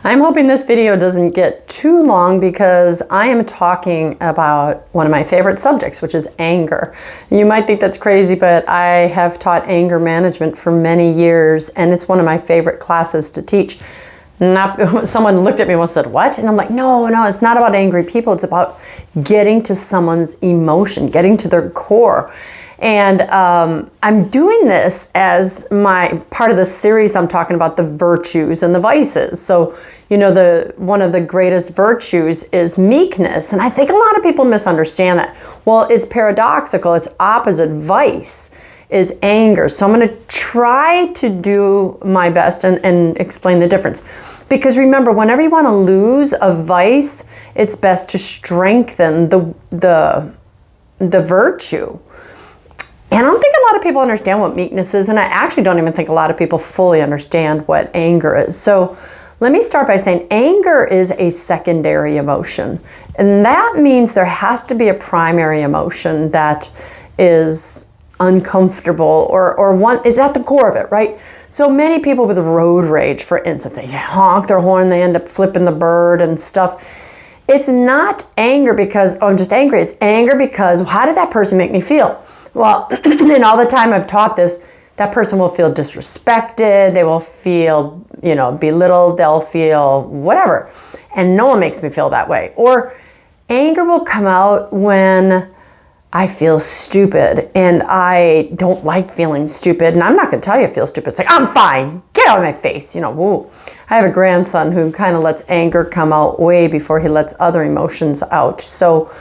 I'm hoping this video doesn't get too long because I am talking about one of my favorite subjects, which is anger. You might think that's crazy, but I have taught anger management for many years, and it's one of my favorite classes to teach. Someone looked at me and said, "What?" And I'm like, no, it's not about angry people. It's about getting to someone's emotion, getting to their core. And I'm doing this as my part of the series. I'm talking about the virtues and the vices. So, one of the greatest virtues is meekness. And I think a lot of people misunderstand that. Well, it's paradoxical. It's opposite. Vice is anger. So I'm going to try to do my best and explain the difference. Because remember, whenever you want to lose a vice, it's best to strengthen the virtue. And I don't think a lot of people understand what meekness is, and I actually don't even think a lot of people fully understand what anger is. So let me start by saying anger is a secondary emotion. And that means there has to be a primary emotion that is uncomfortable or one, it's at the core of it, right? So many people with road rage, for instance, they honk their horn, they end up flipping the bird and stuff. It's not anger because, I'm just angry. It's anger because, how did that person make me feel? Well, and all the time I've taught this, that person will feel disrespected, they will feel, belittled, they'll feel whatever. And no one makes me feel that way. Or anger will come out when I feel stupid and I don't like feeling stupid. And I'm not going to tell you I feel stupid. It's like, I'm fine. Get out of my face. Woo. I have a grandson who kind of lets anger come out way before he lets other emotions out. So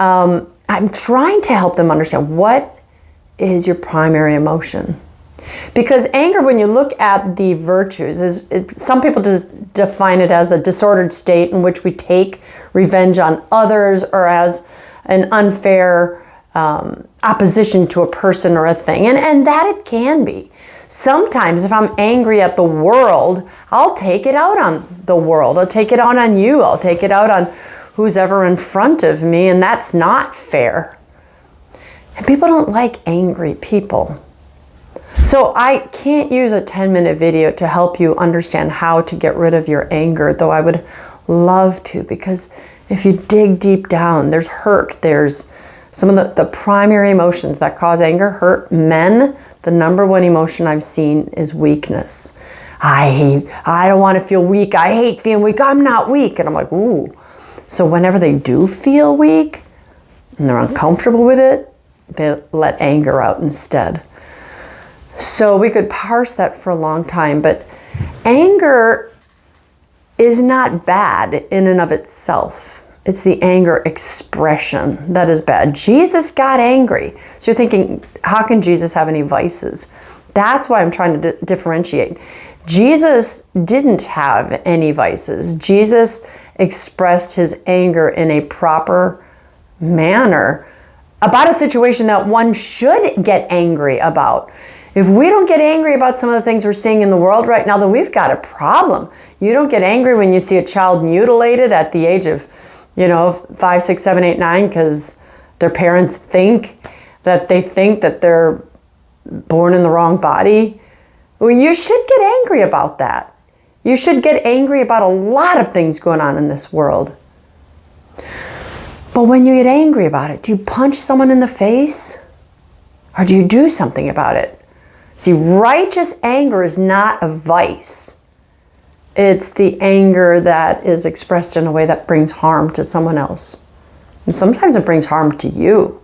I'm trying to help them understand what is your primary emotion. Because anger, when you look at the virtues, some people just define it as a disordered state in which we take revenge on others or as an unfair opposition to a person or a thing. And that it can be. Sometimes if I'm angry at the world, I'll take it out on the world. I'll take it out on you. I'll take it out on who's ever in front of me, and that's not fair. And people don't like angry people. So I can't use a 10-minute video to help you understand how to get rid of your anger, though I would love to, because if you dig deep down, there's hurt. There's some of the primary emotions that cause anger. Hurt. Men, the number one emotion I've seen is weakness. I don't want to feel weak. I hate feeling weak. I'm not weak. And I'm like, ooh. So whenever they do feel weak and they're uncomfortable with it, they let anger out instead. So we could parse that for a long time, but anger is not bad in and of itself. It's the anger expression that is bad. Jesus got angry. So you're thinking, how can Jesus have any vices? That's why I'm trying to differentiate. Jesus didn't have any vices. Jesus expressed his anger in a proper manner about a situation that one should get angry about. If we don't get angry about some of the things we're seeing in the world right now, then we've got a problem. You don't get angry when you see a child mutilated at the age of, 5, 6, 7, 8, 9, because their parents think that they're born in the wrong body. Well, you should get angry about that. You should get angry about a lot of things going on in this world. But when you get angry about it, do you punch someone in the face? Or do you do something about it? See, righteous anger is not a vice. It's the anger that is expressed in a way that brings harm to someone else. And sometimes it brings harm to you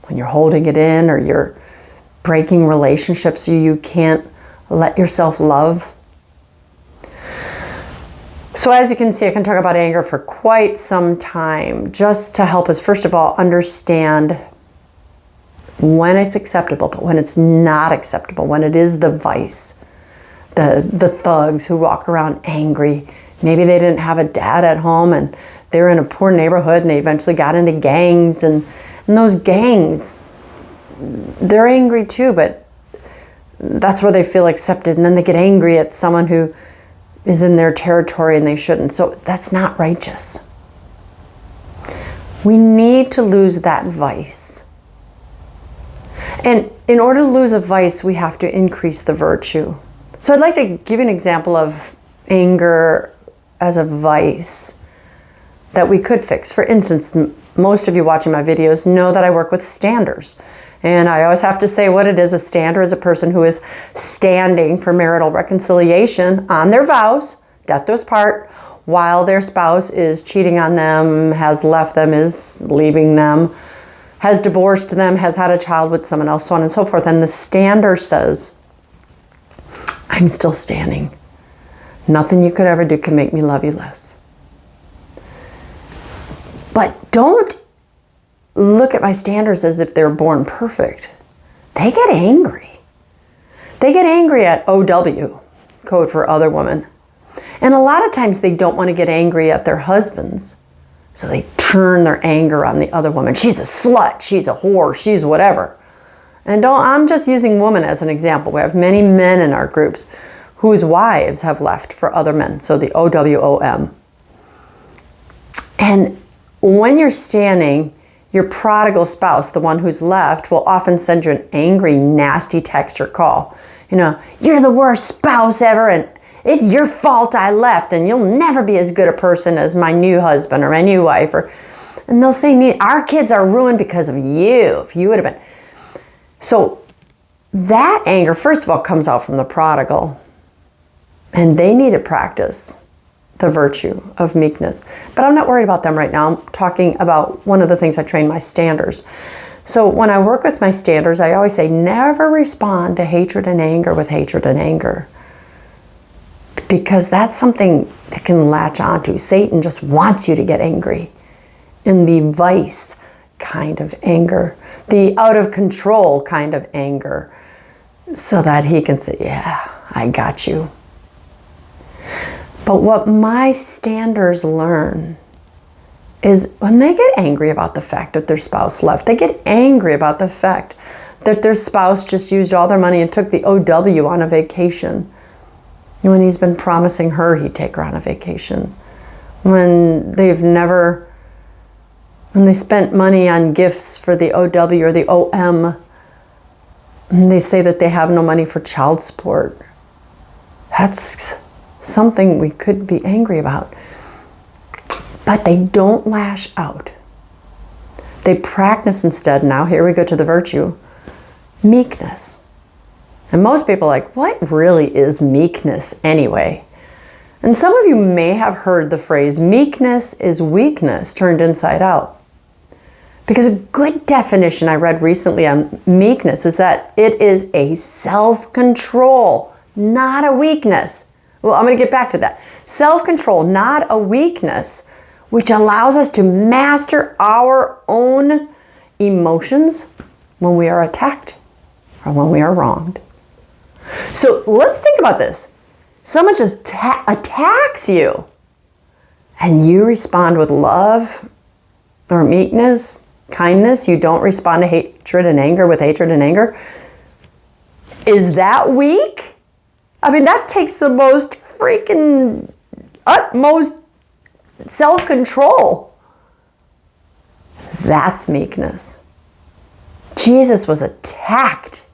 when you're holding it in or you're breaking relationships so you can't let yourself love. So as you can see, I can talk about anger for quite some time, just to help us, first of all, understand when it's acceptable, but when it's not acceptable, when it is the vice. The thugs who walk around angry. Maybe they didn't have a dad at home and they were in a poor neighborhood and they eventually got into gangs. And those gangs, they're angry too, but that's where they feel accepted. And then they get angry at someone who is in their territory and they shouldn't. So that's not righteous. We need to lose that vice. And in order to lose a vice, we have to increase the virtue. So I'd like to give you an example of anger as a vice that we could fix. For instance, most of you watching my videos know that I work with standers. And I always have to say what it is. A stander is a person who is standing for marital reconciliation on their vows, death do us part, while their spouse is cheating on them, has left them, is leaving them, has divorced them, has had a child with someone else, so on and so forth. And the stander says, I'm still standing. Nothing you could ever do can make me love you less. But don't look at my standers as if they're born perfect. They get angry. They get angry at OW, code for other women. And a lot of times they don't want to get angry at their husbands. So they turn their anger on the other woman. She's a slut, she's a whore, she's whatever. And I'm just using women as an example. We have many men in our groups whose wives have left for other men. So the OWOM. And when you're standing, your prodigal spouse, the one who's left, will often send you an angry, nasty text or call. You know, you're the worst spouse ever, and it's your fault I left, and you'll never be as good a person as my new husband or my new wife. And they'll say, our kids are ruined because of you, if you would have been. So that anger, first of all, comes out from the prodigal. And they need to practice the virtue of meekness. But I'm not worried about them right now. I'm talking about one of the things I train my standers. So when I work with my standers, I always say, never respond to hatred and anger with hatred and anger. Because that's something that can latch onto. Satan just wants you to get angry in the vice kind of anger, the out of control kind of anger, so that he can say, yeah, I got you. But what my standers learn is when they get angry about the fact that their spouse left, they get angry about the fact that their spouse just used all their money and took the OW on a vacation, when he's been promising her he'd take her on a vacation, when they spent money on gifts for the OW or the OM, and they say that they have no money for child support. That's something we could be angry about. But they don't lash out. They practice instead, now here we go to the virtue, meekness. And most people are like, what really is meekness anyway? And some of you may have heard the phrase, meekness is weakness turned inside out. Because a good definition I read recently on meekness is that it is a self-control, not a weakness. Well, I'm going to get back to that. Self-control, not a weakness, which allows us to master our own emotions when we are attacked or when we are wronged. So let's think about this. Someone just attacks you and you respond with love or meekness, kindness. You don't respond to hatred and anger with hatred and anger. Is that weak? I mean, that takes the most freaking utmost self-control. That's meekness. Jesus was attacked.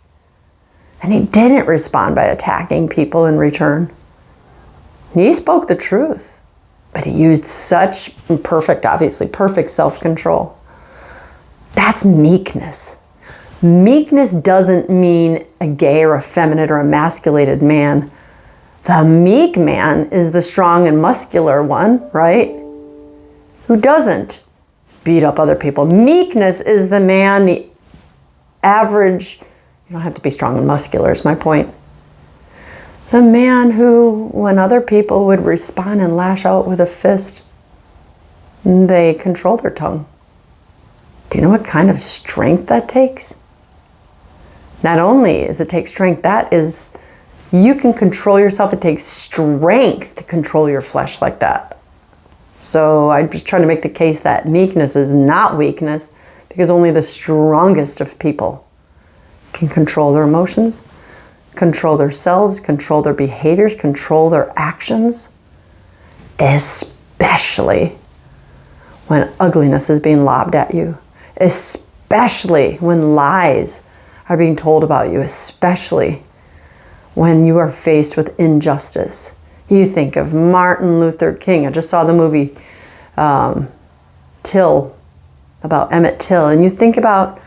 And he didn't respond by attacking people in return. He spoke the truth, but he used such obviously perfect self-control. That's meekness. Meekness doesn't mean a gay or effeminate or emasculated man. The meek man is the strong and muscular one, right? Who doesn't beat up other people. Meekness is the man, the average. You don't have to be strong and muscular, is my point. The man who, when other people would respond and lash out with a fist, they control their tongue. Do you know what kind of strength that takes? Not only does it take strength, that is, you can control yourself. It takes strength to control your flesh like that. So I'm just trying to make the case that meekness is not weakness, because only the strongest of people can control their emotions, control themselves, control their behaviors, control their actions, especially when ugliness is being lobbed at you, especially when lies are being told about you, especially when you are faced with injustice. You think of Martin Luther King. I just saw the movie Till, about Emmett Till. And you think about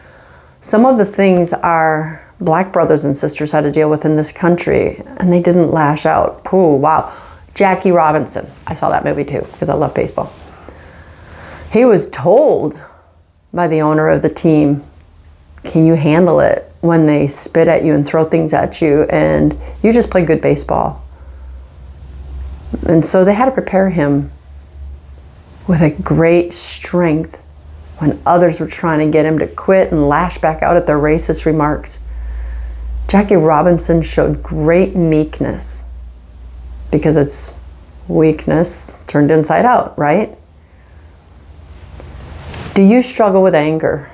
some of the things our black brothers and sisters had to deal with in this country, and they didn't lash out. Ooh, wow. Jackie Robinson. I saw that movie too, because I love baseball. He was told by the owner of the team, can you handle it when they spit at you and throw things at you, and you just play good baseball? And so they had to prepare him with a great strength when others were trying to get him to quit and lash back out at their racist remarks. Jackie Robinson showed great meekness, because it's weakness turned inside out, right? Do you struggle with anger?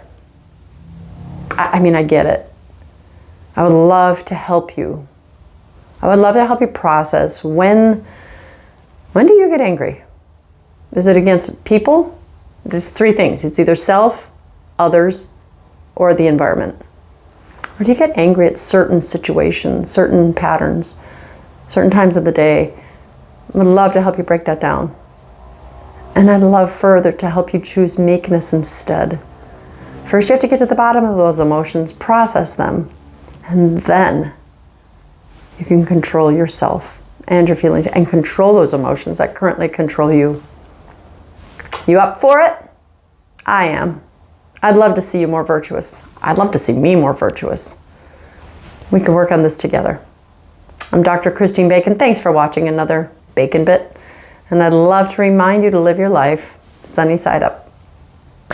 I mean, I get it. I would love to help you. I would love to help you process when do you get angry? Is it against people? There's three things. It's either self, others, or the environment. Or do you get angry at certain situations, certain patterns, certain times of the day? I would love to help you break that down. And I'd love further to help you choose meekness instead. First, you have to get to the bottom of those emotions, process them, and then you can control yourself and your feelings and control those emotions that currently control you. You up for it? I am. I'd love to see you more virtuous. I'd love to see me more virtuous. We can work on this together. I'm Dr. Christine Bacon. Thanks for watching another Bacon Bit. And I'd love to remind you to live your life sunny side up.